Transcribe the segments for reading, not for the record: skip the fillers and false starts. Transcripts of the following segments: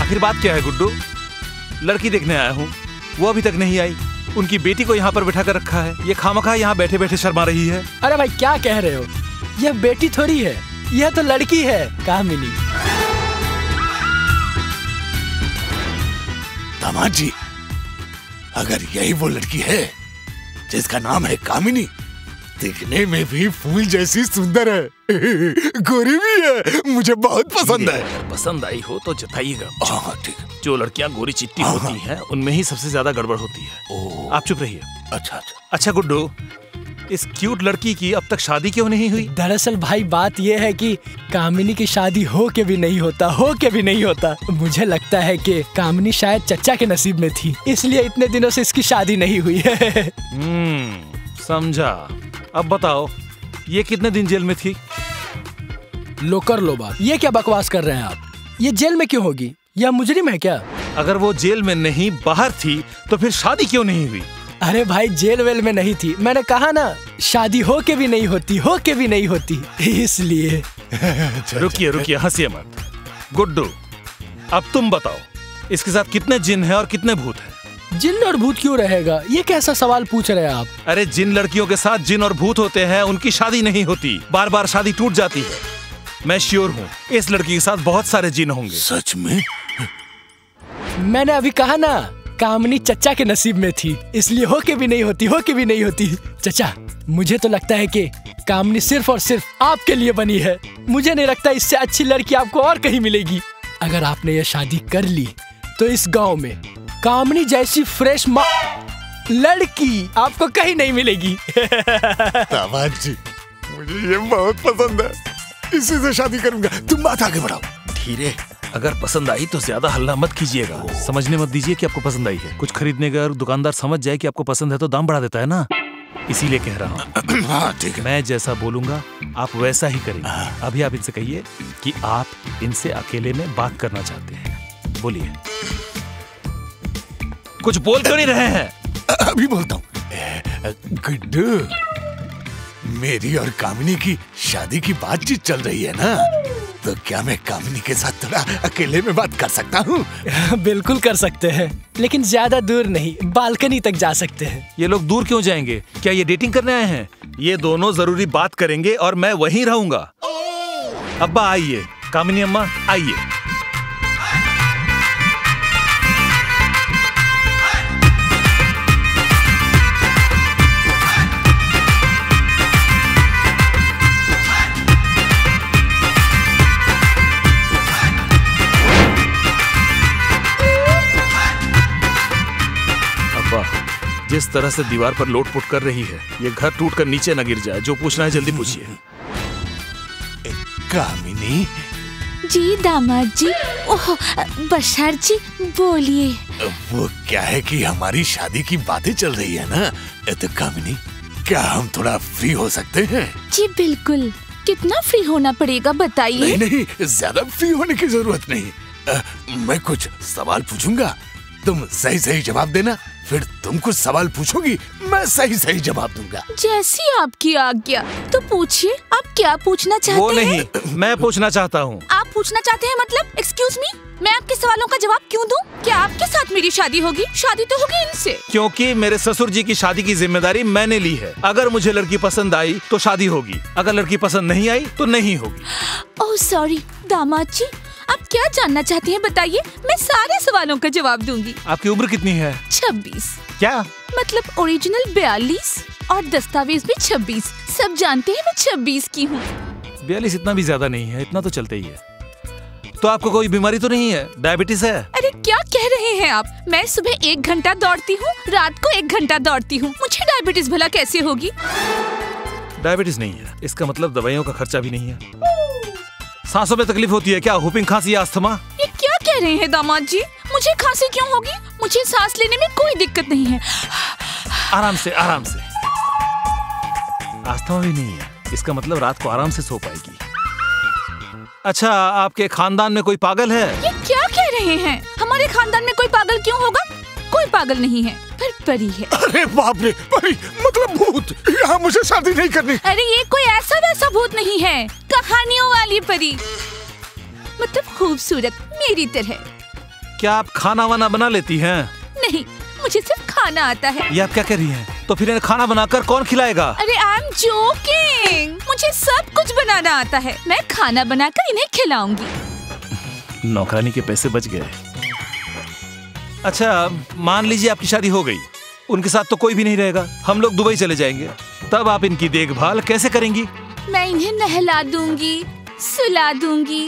आखिर बात क्या है गुड्डू? लड़की देखने आया हूँ, वो अभी तक नहीं आई। उनकी बेटी को यहाँ पर बैठा कर रखा है, ये खामखा यहाँ बैठे बैठे शर्मा रही है। अरे भाई क्या कह रहे हो, यह बेटी थोड़ी है, यह तो लड़की है, कामिनी। दामाद जी, अगर यही वो लड़की है जिसका नाम है कामिनी, दिखने में भी फूल जैसी सुंदर है, गोरी भी है, मुझे बहुत पसंद है। पसंद आई हो तो जताइएगा। हाँ ठीक। जो लड़कियां गोरी चिट्टी होती हैं, उनमें ही सबसे ज्यादा गड़बड़ होती है। आप चुप रहिए। अच्छा। अच्छा गुड्डू, इस क्यूट लड़की की अब तक शादी क्यों नहीं हुई? दरअसल भाई बात यह है कि कामिनी की शादी हो के भी नहीं होता। मुझे लगता है कि कामिनी शायद चचा के नसीब में थी, इसलिए इतने दिनों से इसकी शादी नहीं हुई है। समझा। अब बताओ, ये कितने दिन जेल में थी? लो कर लो बात, ये क्या बकवास कर रहे हैं आप? ये जेल में क्यों होगी? यह मुजरिम है क्या? अगर वो जेल में नहीं बाहर थी तो फिर शादी क्यों नहीं हुई? अरे भाई जेल वेल में नहीं थी, मैंने कहा ना, शादी हो के भी नहीं होती इसलिए। रुकिए हंसिए मत। गुड्डू, अब तुम बताओ, इसके साथ कितने जिन हैं और कितने भूत हैं? जिन और भूत क्यों रहेगा? ये कैसा सवाल पूछ रहे हैं आप? अरे जिन लड़कियों के साथ जिन और भूत होते हैं उनकी शादी नहीं होती, बार बार शादी टूट जाती है। मैं श्योर हूँ इस लड़की के साथ बहुत सारे जिन होंगे। सच में? मैंने अभी कहा ना, कामिनी चचा के नसीब में थी, इसलिए हो के भी नहीं होती। चचा, मुझे तो लगता है कि कामिनी सिर्फ और सिर्फ आपके लिए बनी है। मुझे नहीं लगता इससे अच्छी लड़की आपको और कहीं मिलेगी। अगर आपने ये शादी कर ली तो इस गांव में कामिनी जैसी फ्रेश लड़की आपको कहीं नहीं मिलेगी। दामाद जी, मुझे ये बहुत पसंद है, इसी से शादी करूंगा। तुम बात आगे बढ़ाओ। धीरे, अगर पसंद आई तो ज्यादा हल्ला मत कीजिएगा। समझने मत दीजिए कि आपको पसंद आई है। कुछ खरीदने का दुकानदार समझ जाए कि आपको पसंद है तो दाम बढ़ा देता है ना, इसीलिए कह रहा हूँ। हाँ ठीक है। मैं जैसा बोलूंगा आप वैसा ही करेंगे। अभी आप इनसे कहिए कि आप इनसे अकेले में बात करना चाहते हैं। बोलिए। कुछ बोल क्यों नहीं रहे हैं? अभी बोलता हूँ। गुड्डू, मेरी और कामिनी की शादी की बातचीत चल रही है ना, तो क्या मैं कामिनी के साथ थोड़ा अकेले में बात कर सकता हूँ? बिल्कुल कर सकते हैं, लेकिन ज्यादा दूर नहीं, बालकनी तक जा सकते हैं। ये लोग दूर क्यों जाएंगे? क्या ये डेटिंग करने आए हैं? ये दोनों जरूरी बात करेंगे और मैं वहीं रहूंगा। अब्बा आइए, कामिनी अम्मा आइए। जिस तरह से दीवार पर लोट-पोट कर रही है, ये घर टूटकर नीचे न गिर जाए। जो पूछना है जल्दी पूछिए। कामिनी। जी दामाद जी। ओह बशर जी, बोलिए। वो क्या है कि हमारी शादी की बातें चल रही है ना, तो कामिनी, क्या हम थोड़ा फ्री हो सकते हैं? जी बिल्कुल। कितना फ्री होना पड़ेगा बताइए? नहीं, ज्यादा फ्री होने की जरूरत नहीं। मैं कुछ सवाल पूछूंगा, तुम सही सही जवाब देना, फिर तुम कुछ सवाल पूछोगी, मैं सही सही जवाब दूंगा। जैसी आपकी आज्ञा। तो पूछिए, आप क्या पूछना चाहते हैं? वो नहीं, मैं पूछना चाहता हूँ। आप पूछना चाहते हैं मतलब? एक्सक्यूज मी, मैं आपके सवालों का जवाब क्यों दूं? क्या आपके साथ मेरी शादी होगी? शादी तो होगी इनसे। क्योंकि मेरे ससुर जी की शादी की जिम्मेदारी मैंने ली है। अगर मुझे लड़की पसंद आई तो शादी होगी, अगर लड़की पसंद नहीं आई तो नहीं होगी। ओह सॉरी दामाद जी, आप क्या जानना चाहते हैं बताइए, मैं सारे सवालों का जवाब दूंगी। आपकी उम्र कितनी है? 26। क्या मतलब ओरिजिनल 42 और दस्तावेज में 26। सब जानते हैं मैं 26 की हूँ। 42 इतना भी ज्यादा नहीं है, इतना तो चलते ही है। तो आपको कोई बीमारी तो नहीं है? डायबिटीज है? अरे क्या कह रहे हैं आप? मैं सुबह 1 घंटा दौड़ती हूँ, रात को 1 घंटा दौड़ती हूँ, मुझे डायबिटीज भला कैसे होगी? डायबिटीज नहीं है, इसका मतलब दवाइयों का खर्चा भी नहीं है। सांसों में तकलीफ होती है क्या? हुपिंग, खांसी या अस्थमा? ये क्या कह रहे हैं दामाद जी? मुझे खांसी क्यों होगी? मुझे सांस लेने में कोई दिक्कत नहीं है। आराम से, आराम से। अस्थमा भी नहीं है, इसका मतलब रात को आराम से सो पाएगी। अच्छा, आपके खानदान में कोई पागल है? ये क्या कह रहे हैं? हमारे खानदान में कोई पागल क्यों होगा? कोई पागल नहीं है, पर परी है। अरे बाप रे, परी मतलब भूत। यहाँ मुझे शादी नहीं करनी। अरे ये कोई ऐसा वैसा भूत नहीं है, कहानियों वाली परी, मतलब खूबसूरत मेरी तरह। क्या आप खाना वाना बना लेती हैं? नहीं, मुझे सिर्फ खाना आता है। ये आप क्या कह रही हैं? तो फिर इन्हें खाना बनाकर कौन खिलाएगा? अरे आई एम जोकिंग, मुझे सब कुछ बनाना आता है। मैं खाना बनाकर इन्हें खिलाऊंगी। नौकरानी के पैसे बच गए। अच्छा, मान लीजिए आपकी शादी हो गई, उनके साथ तो कोई भी नहीं रहेगा, हम लोग दुबई चले जाएंगे, तब आप इनकी देखभाल कैसे करेंगी? मैं इन्हें नहला दूंगी, सुला दूंगी,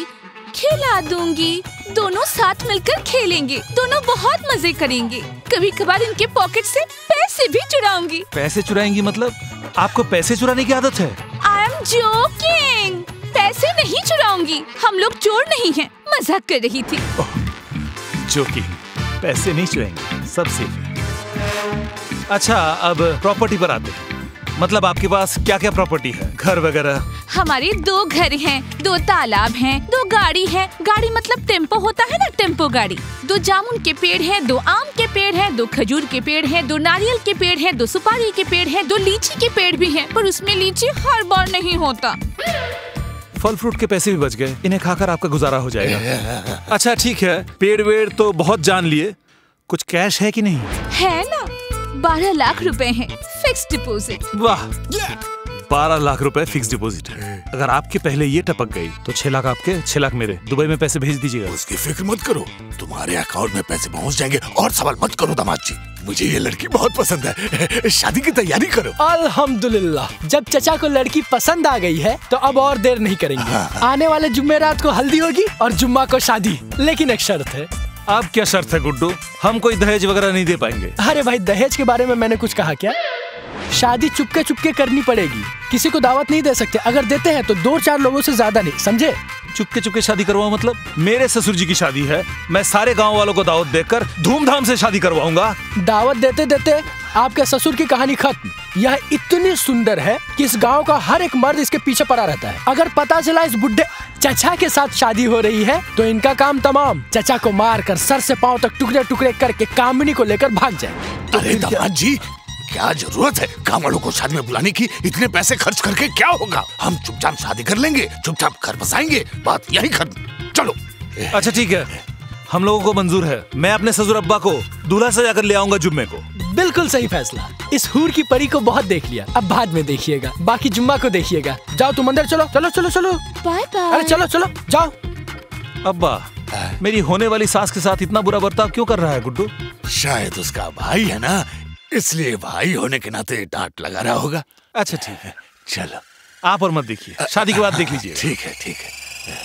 खिला दूंगी, दोनों साथ मिलकर खेलेंगे, दोनों बहुत मजे करेंगे। कभी कभार इनके पॉकेट से पैसे भी चुराऊंगी। पैसे चुराएंगी मतलब? आपको पैसे चुराने की आदत है? आई एम जोकिंग, पैसे नहीं चुराऊंगी, हम लोग चोर नहीं हैं, मजाक कर रही थी। जोकिंग, पैसे नहीं चुराएंगे, सब सेफ है। अच्छा, अब प्रॉपर्टी पर आते हैं। मतलब आपके पास क्या क्या प्रॉपर्टी है, घर वगैरह? हमारे 2 घर हैं, 2 तालाब हैं, 2 गाड़ी है। गाड़ी मतलब टेम्पो होता है ना, टेम्पो गाड़ी। 2 जामुन के पेड़ हैं, 2 आम के पेड़ हैं, 2 खजूर के पेड़ हैं, 2 नारियल के पेड़ हैं, 2 सुपारी के पेड़ हैं, 2 लीची के पेड़ भी हैं, पर उसमें लीची हर बार नहीं होता। फल फ्रूट के पैसे भी बच गए, इन्हें खाकर आपका गुजारा हो जाएगा। अच्छा ठीक है, पेड़ वेड़ तो बहुत जान लिए, कुछ कैश है कि नहीं? है ना, 12 लाख रुपए हैं, फिक्स डिपॉजिट। वाह, 12 लाख रुपए फिक्स डिपॉजिट है। अगर आपके पहले ये टपक गई तो 6 लाख आपके, 6 लाख मेरे। दुबई में पैसे भेज दीजिएगा। उसकी फिक्र मत करो, तुम्हारे अकाउंट में पैसे पहुंच जाएंगे। और सवाल मत करो दामाद जी, मुझे ये लड़की बहुत पसंद है, शादी की तैयारी करो। अल्हम्दुलिल्लाह, जब चचा को लड़की पसंद आ गई है तो अब और देर नहीं करेंगे। आने वाले जुम्मेरात को हल्दी होगी और जुम्मा को शादी। लेकिन एक शर्त है। अब क्या शर्त है गुड्डू? हम कोई दहेज वगैरह नहीं दे पाएंगे। अरे भाई, दहेज के बारे में मैंने कुछ कहा क्या? शादी चुपके चुपके करनी पड़ेगी, किसी को दावत नहीं दे सकते। अगर देते हैं तो 2-4 लोगों से ज्यादा नहीं, समझे? चुपके चुपके शादी करवाओ मतलब? मेरे ससुर जी की शादी है, मैं सारे गांव वालों को दावत देकर धूमधाम से शादी करवाऊंगा। दावत देते देते आपके ससुर की कहानी खत्म। यह इतनी सुंदर है कि इस गांव का हर एक मर्द इसके पीछे पड़ा रहता है। अगर पता चला इस बुढ़े चचा के साथ शादी हो रही है तो इनका काम तमाम। चचा को मारकर सर से पांव तक टुकड़े टुकड़े करके कामिनी को लेकर भाग जाए। अरे दामाद जी, क्या जरूरत है गाँव वालों को शादी में बुलाने की? इतने पैसे खर्च करके क्या होगा? हम चुपचाप शादी कर लेंगे, चुपचाप घर बसाएंगे, बात यही खत्म। चलो। अच्छा ठीक है, हम लोगों को मंजूर है। मैं अपने ससुर अब्बा को दूल्हा सजा कर ले आऊंगा जुम्मे को। बिल्कुल सही फैसला। इस हूर की परी को बहुत देख लिया, अब बाद में देखिएगा, बाकी जुम्मा को देखिएगा। जाओ तुम अंदर, चलो चलो चलो चलो। Bye bye. अरे चलो चलो जाओ। अब्बा, मेरी होने वाली सास के साथ इतना बुरा बर्ताव क्यों कर रहा है गुड्डू? शायद उसका भाई है ना, इसलिए भाई होने के नाते डांट लगा रहा होगा। अच्छा ठीक है, चलो आप और मत देखिए, शादी के बाद देख लीजिए। ठीक है ठीक है।